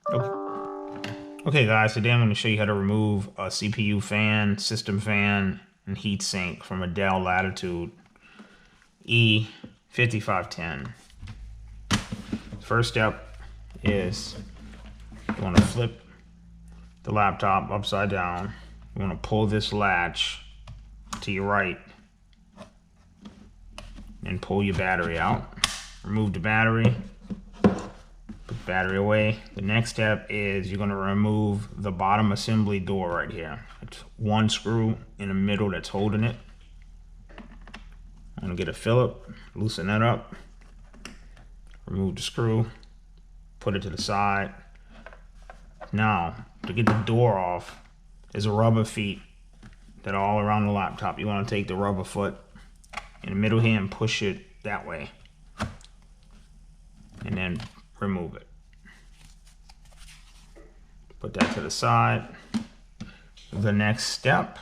Okay guys, today I'm going to show you how to remove a CPU fan, system fan, and heatsink from a Dell Latitude E5510. First step is you want to flip the laptop upside down. You want to pull this latch to your right and pull your battery out. Remove the battery. Put the battery away. The next step is you're going to remove the bottom assembly door right here. It's one screw in the middle that's holding it. I'm going to get a Phillip, loosen that up, remove the screw, put it to the side. Now, to get the door off, there's a rubber feet that are all around the laptop. You want to take the rubber foot in the middle here and push it that way, and then remove it. Put that to the side. The next step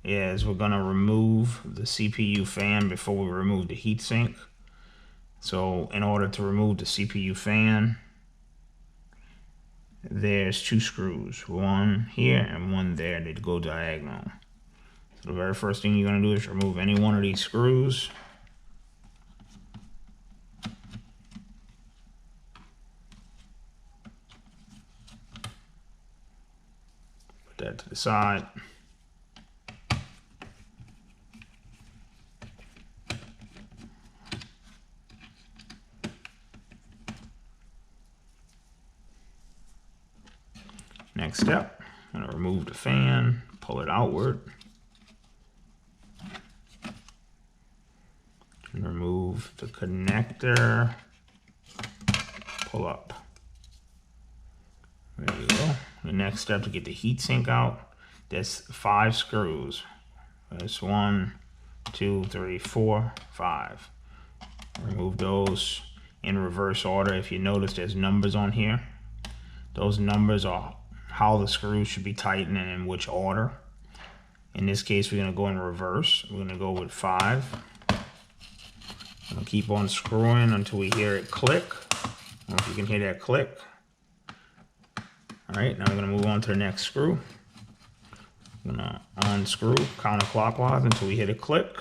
is we're going to remove the CPU fan before we remove the heatsink. So in order to remove the CPU fan, there's two screws, one here and one there that go diagonal. So the very first thing you're going to do is remove any one of these screws. Put that to the side. Next step, I'm going to remove the fan, pull it outward, and remove the connector, pull up. There you go. The next step to get the heatsink out, there's 5 screws. There's 1, 2, 3, 4, 5. Remove those in reverse order. If you notice, there's numbers on here. Those numbers are how the screws should be tightened and in which order. In this case, we're going to go in reverse. We're going to go with 5. I'm going to keep on screwing until we hear it click. I don't know if you can hear that click. All right, now we're going to move on to the next screw. I'm going to unscrew counterclockwise until we hit a click.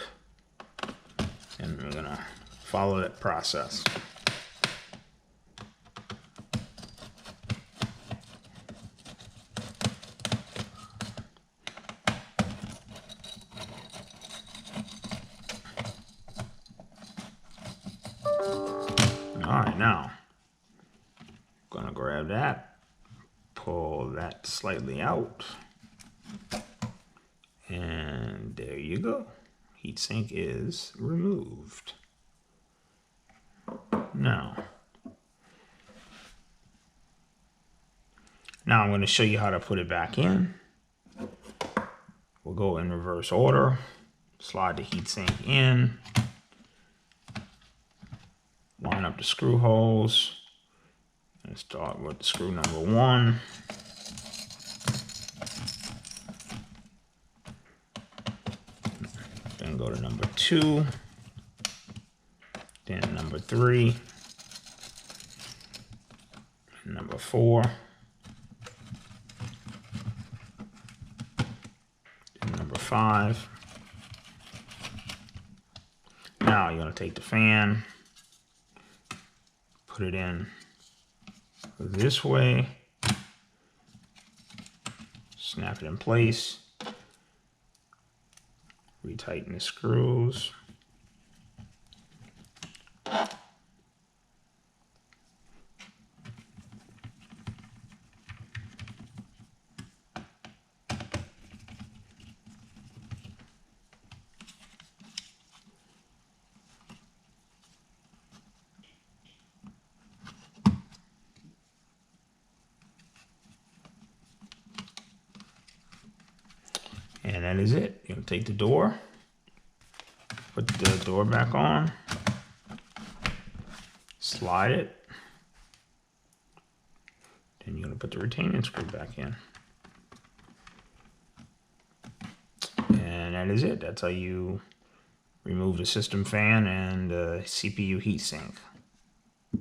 And we're going to follow that process. Alright, now I'm gonna grab that, pull that slightly out, and there you go. Heatsink is removed. Now I'm going to show you how to put it back in. We'll go in reverse order, slide the heatsink in, line up the screw holes, and start with the screw number 1. Then go to number 2, then number 3, and number 4, and number 5. Now you're going to take the fan, put it in this way, snap it in place, retighten the screws, and that is it. You're going to take the door, put the door back on, slide it, then you're going to put the retaining screw back in. And that is it. That's how you remove the system fan and the CPU heatsink.